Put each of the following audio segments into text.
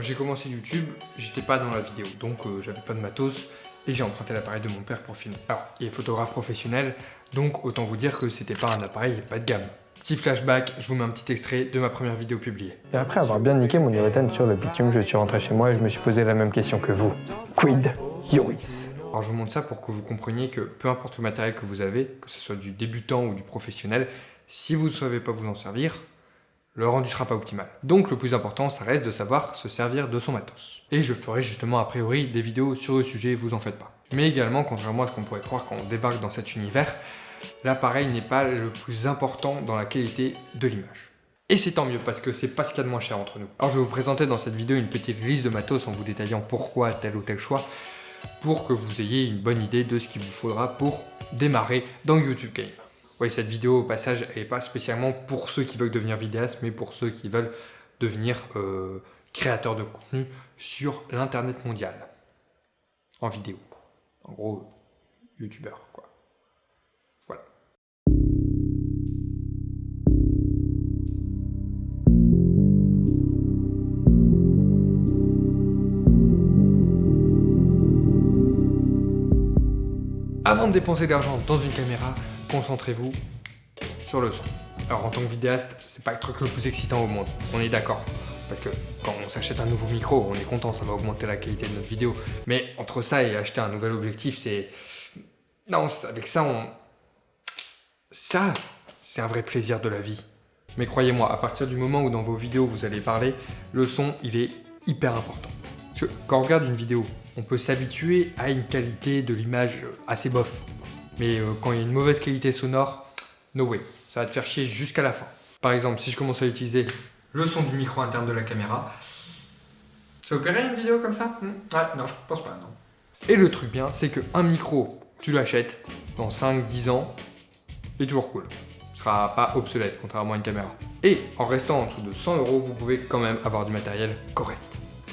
j'ai commencé YouTube, j'étais pas dans la vidéo, donc j'avais pas de matos et j'ai emprunté l'appareil de mon père pour filmer. Alors, il est photographe professionnel, donc autant vous dire que c'était pas un appareil pas de gamme. Petit flashback, je vous mets un petit extrait de ma première vidéo publiée. Et après avoir bien niqué mon urethane sur le bitume, je suis rentré chez moi et je me suis posé la même question que vous. Quid Iuris? Alors je vous montre ça pour que vous compreniez que peu importe le matériel que vous avez, que ce soit du débutant ou du professionnel, si vous ne savez pas vous en servir, le rendu sera pas optimal. Donc le plus important, ça reste de savoir se servir de son matos. Et je ferai justement a priori des vidéos sur le sujet, vous en faites pas. Mais également, contrairement à ce qu'on pourrait croire quand on débarque dans cet univers, l'appareil n'est pas le plus important dans la qualité de l'image. Et c'est tant mieux parce que c'est pas ce qu'il y a de moins cher entre nous. Alors je vais vous présenter dans cette vidéo une petite liste de matos en vous détaillant pourquoi tel ou tel choix, pour que vous ayez une bonne idée de ce qu'il vous faudra pour démarrer dans YouTube Game. Oui, cette vidéo au passage, elle n'est pas spécialement pour ceux qui veulent devenir vidéastes, mais pour ceux qui veulent devenir créateurs de contenu sur l'internet mondial. En vidéo. En gros, youtubeur, quoi. Voilà. Avant de dépenser de l'argent dans une caméra, concentrez-vous sur le son. Alors en tant que vidéaste, c'est pas le truc le plus excitant au monde, on est d'accord. Parce que quand on s'achète un nouveau micro, on est content, ça va augmenter la qualité de notre vidéo. Mais entre ça et acheter un nouvel objectif, c'est... Non, avec ça, Ça, c'est un vrai plaisir de la vie. Mais croyez-moi, à partir du moment où dans vos vidéos vous allez parler, le son, il est hyper important. Parce que quand on regarde une vidéo, on peut s'habituer à une qualité de l'image assez bof. Mais quand il y a une mauvaise qualité sonore, no way, ça va te faire chier jusqu'à la fin. Par exemple, si je commence à utiliser le son du micro interne de la caméra, ça vous plairait une vidéo comme ça? Ouais, non, je pense pas, non. Et le truc bien, c'est qu'un micro, tu l'achètes dans 5-10 ans, est toujours cool. Ce sera pas obsolète, contrairement à une caméra. Et en restant en dessous de 100 €, vous pouvez quand même avoir du matériel correct.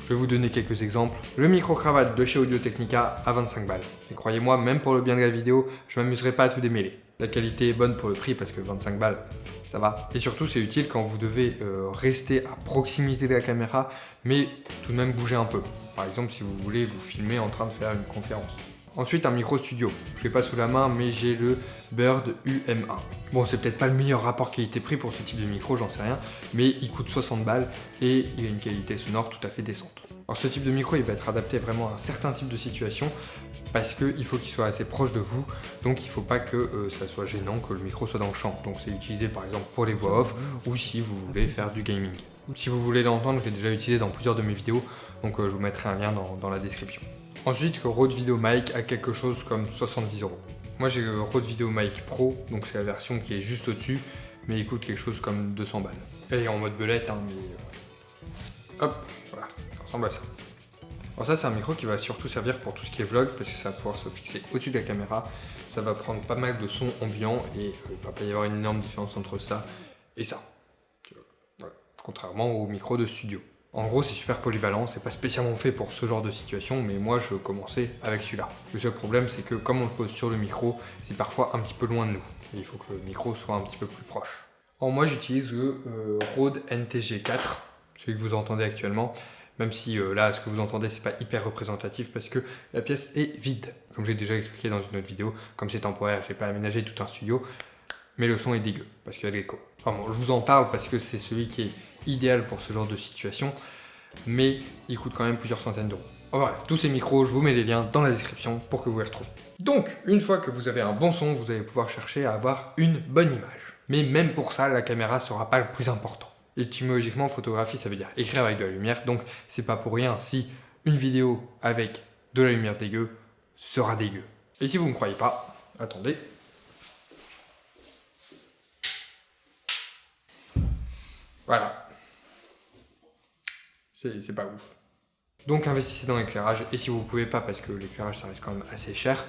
Je vais vous donner quelques exemples. Le micro-cravate de chez Audio-Technica à 25 balles. Et croyez-moi, même pour le bien de la vidéo, je m'amuserai pas à tout démêler. La qualité est bonne pour le prix parce que 25 balles, ça va. Et surtout, c'est utile quand vous devez rester à proximité de la caméra, mais tout de même bouger un peu. Par exemple, si vous voulez vous filmer en train de faire une conférence. Ensuite, un micro studio. Je l'ai pas sous la main, mais j'ai le Bird UM1. Bon, c'est peut-être pas le meilleur rapport qualité-prix pour ce type de micro, j'en sais rien, mais il coûte 60 balles et il a une qualité sonore tout à fait décente. Alors ce type de micro, il va être adapté vraiment à un certain type de situation parce qu'il faut qu'il soit assez proche de vous, donc il faut pas que ça soit gênant que le micro soit dans le champ. Donc c'est utilisé par exemple pour les voix off ou si vous voulez faire du gaming. Si vous voulez l'entendre, je l'ai déjà utilisé dans plusieurs de mes vidéos, donc je vous mettrai un lien dans la description. Ensuite, le Rode VideoMic a quelque chose comme 70 €. Moi j'ai le Rode VideoMic Pro, donc c'est la version qui est juste au-dessus, mais il coûte quelque chose comme 200 balles. Et en mode belette, hein, mais... Hop, voilà, ça ressemble à ça. Alors ça c'est un micro qui va surtout servir pour tout ce qui est vlog, parce que ça va pouvoir se fixer au-dessus de la caméra, ça va prendre pas mal de sons ambiants, et il va pas y avoir une énorme différence entre ça et ça. Voilà. Contrairement au micro de studio. En gros, c'est super polyvalent, c'est pas spécialement fait pour ce genre de situation, mais moi je commençais avec celui-là. Le seul problème, c'est que comme on le pose sur le micro, c'est parfois un petit peu loin de nous. Et il faut que le micro soit un petit peu plus proche. Alors moi j'utilise le Rode NTG4, celui que vous entendez actuellement, même si là, ce que vous entendez, c'est pas hyper représentatif parce que la pièce est vide. Comme j'ai déjà expliqué dans une autre vidéo, comme c'est temporaire, j'ai pas aménagé tout un studio, mais le son est dégueu parce qu'il y a de l'écho. Enfin bon, je vous en parle parce que c'est celui qui est idéal pour ce genre de situation, mais il coûte quand même plusieurs centaines d'euros. Enfin, bref, tous ces micros, je vous mets les liens dans la description pour que vous les retrouviez. Donc, une fois que vous avez un bon son, vous allez pouvoir chercher à avoir une bonne image. Mais même pour ça, la caméra sera pas le plus important. Étymologiquement, photographie, ça veut dire écrire avec de la lumière, donc c'est pas pour rien si une vidéo avec de la lumière dégueu sera dégueu. Et si vous ne me croyez pas, attendez. Voilà. C'est pas ouf. Donc investissez dans l'éclairage, et si vous pouvez pas, parce que l'éclairage ça reste quand même assez cher,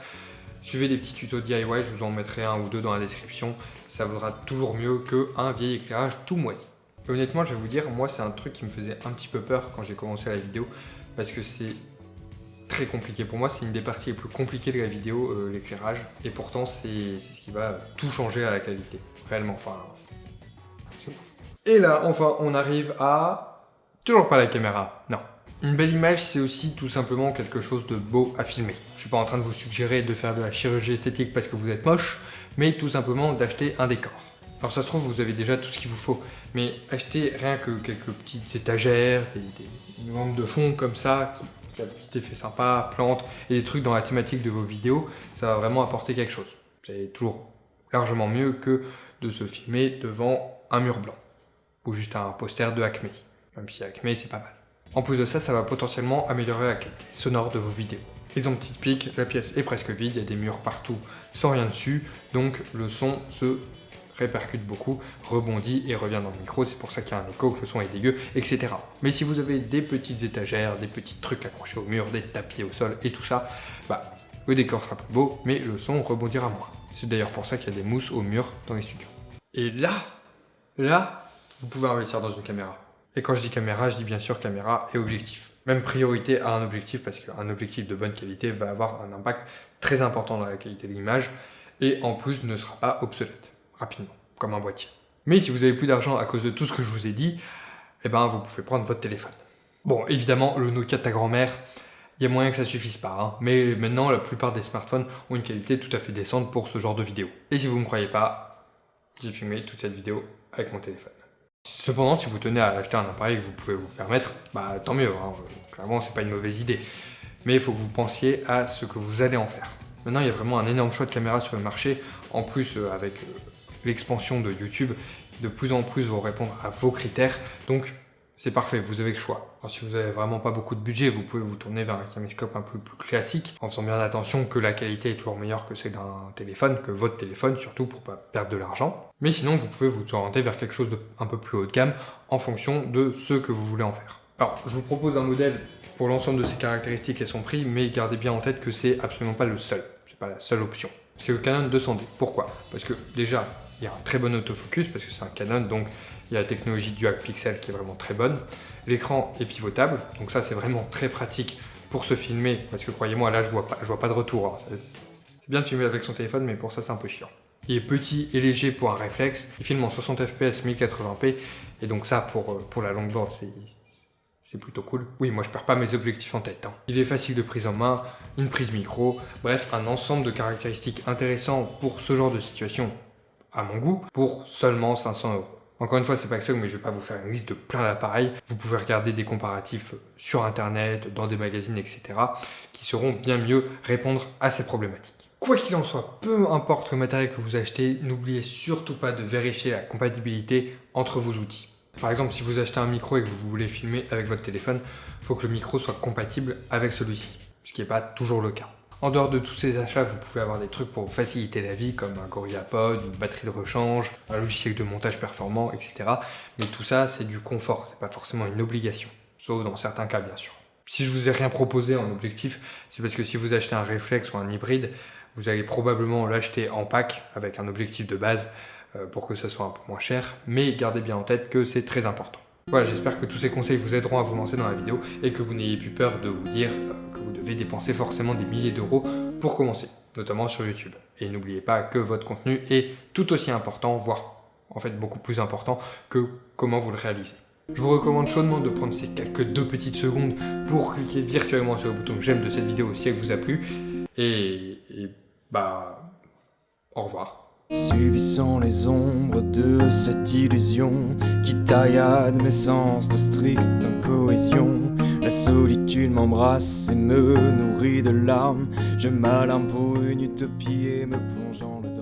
suivez des petits tutos DIY, je vous en mettrai un ou deux dans la description, ça vaudra toujours mieux qu'un vieil éclairage tout moisi. Et honnêtement, je vais vous dire, moi c'est un truc qui me faisait un petit peu peur quand j'ai commencé la vidéo, parce que c'est très compliqué pour moi, c'est une des parties les plus compliquées de la vidéo, l'éclairage, et pourtant c'est ce qui va tout changer à la qualité, réellement, enfin, c'est ouf. Et là, enfin, on arrive à... Toujours pas la caméra, non. Une belle image, c'est aussi tout simplement quelque chose de beau à filmer. Je suis pas en train de vous suggérer de faire de la chirurgie esthétique parce que vous êtes moche, mais tout simplement d'acheter un décor. Alors ça se trouve, vous avez déjà tout ce qu'il vous faut, mais achetez rien que quelques petites étagères, des lampes de fond comme ça, qui a un petit effet sympa, plantes, et des trucs dans la thématique de vos vidéos, ça va vraiment apporter quelque chose. C'est toujours largement mieux que de se filmer devant un mur blanc, ou juste un poster de Acme, même si Acme c'est pas mal. En plus de ça, ça va potentiellement améliorer la qualité sonore de vos vidéos. Exemple typique, la pièce est presque vide, il y a des murs partout sans rien dessus, donc le son se répercute beaucoup, rebondit et revient dans le micro, c'est pour ça qu'il y a un écho, que le son est dégueu, etc. Mais si vous avez des petites étagères, des petits trucs accrochés au mur, des tapis au sol et tout ça, bah, le décor sera plus beau, mais le son rebondira moins. C'est d'ailleurs pour ça qu'il y a des mousses au mur dans les studios. Et là, vous pouvez investir dans une caméra. Et quand je dis caméra, je dis bien sûr caméra et objectif. Même priorité à un objectif, parce qu'un objectif de bonne qualité va avoir un impact très important dans la qualité de l'image, et en plus ne sera pas obsolète, rapidement, comme un boîtier. Mais si vous n'avez plus d'argent à cause de tout ce que je vous ai dit, eh ben vous pouvez prendre votre téléphone. Bon, évidemment, le Nokia de ta grand-mère, il y a moyen que ça suffise pas, hein, mais maintenant la plupart des smartphones ont une qualité tout à fait décente pour ce genre de vidéo. Et si vous ne me croyez pas, j'ai filmé toute cette vidéo avec mon téléphone. Cependant, si vous tenez à acheter un appareil que vous pouvez vous permettre, bah tant mieux, hein. Clairement c'est pas une mauvaise idée. Mais il faut que vous pensiez à ce que vous allez en faire. Maintenant il y a vraiment un énorme choix de caméras sur le marché, en plus avec l'expansion de YouTube, de plus en plus vont répondre à vos critères, donc c'est parfait, vous avez le choix. Alors, si vous n'avez vraiment pas beaucoup de budget, vous pouvez vous tourner vers un caméscope un peu plus classique, en faisant bien attention que la qualité est toujours meilleure que celle d'un téléphone, que votre téléphone, surtout pour pas perdre de l'argent. Mais sinon, vous pouvez vous orienter vers quelque chose de un peu plus haut de gamme, en fonction de ce que vous voulez en faire. Alors, je vous propose un modèle pour l'ensemble de ses caractéristiques et son prix, mais gardez bien en tête que c'est absolument pas le seul. C'est pas la seule option. C'est le Canon 200D. Pourquoi? Parce que déjà, il y a un très bon autofocus, parce que c'est un Canon, donc il y a la technologie Dual Pixel qui est vraiment très bonne. L'écran est pivotable, donc ça c'est vraiment très pratique pour se filmer, parce que croyez-moi, là je vois pas de retour. Hein. C'est bien de filmer avec son téléphone, mais pour ça c'est un peu chiant. Il est petit et léger pour un réflexe, il filme en 60 fps 1080p, et donc ça pour la longboard c'est plutôt cool. Oui, moi je perds pas mes objectifs en tête. Hein. Il est facile de prise en main, une prise micro, bref, un ensemble de caractéristiques intéressants pour ce genre de situation, à mon goût, pour seulement 500 €. Encore une fois, c'est pas que ça, mais je vais pas vous faire une liste de plein d'appareils. Vous pouvez regarder des comparatifs sur internet, dans des magazines, etc. qui seront bien mieux répondre à ces problématiques. Quoi qu'il en soit, peu importe le matériel que vous achetez, n'oubliez surtout pas de vérifier la compatibilité entre vos outils. Par exemple, si vous achetez un micro et que vous voulez filmer avec votre téléphone, il faut que le micro soit compatible avec celui-ci, ce qui n'est pas toujours le cas. En dehors de tous ces achats, vous pouvez avoir des trucs pour vous faciliter la vie, comme un GorillaPod, une batterie de rechange, un logiciel de montage performant, etc. Mais tout ça, c'est du confort, c'est pas forcément une obligation, sauf dans certains cas, bien sûr. Si je vous ai rien proposé en objectif, c'est parce que si vous achetez un réflexe ou un hybride, vous allez probablement l'acheter en pack avec un objectif de base pour que ça soit un peu moins cher, mais gardez bien en tête que c'est très important. Voilà, j'espère que tous ces conseils vous aideront à vous lancer dans la vidéo et que vous n'ayez plus peur de vous dire que vous devez dépenser forcément des milliers d'euros pour commencer, notamment sur YouTube. Et n'oubliez pas que votre contenu est tout aussi important, voire en fait beaucoup plus important que comment vous le réalisez. Je vous recommande chaudement de prendre ces quelques 2 petites secondes pour cliquer virtuellement sur le bouton j'aime de cette vidéo si elle vous a plu. Et bah, au revoir. Subissons les ombres de cette illusion qui taillade mes sens de stricte incohésion. La solitude m'embrasse et me nourrit de larmes. Je m'alarme pour une utopie et me plonge dans le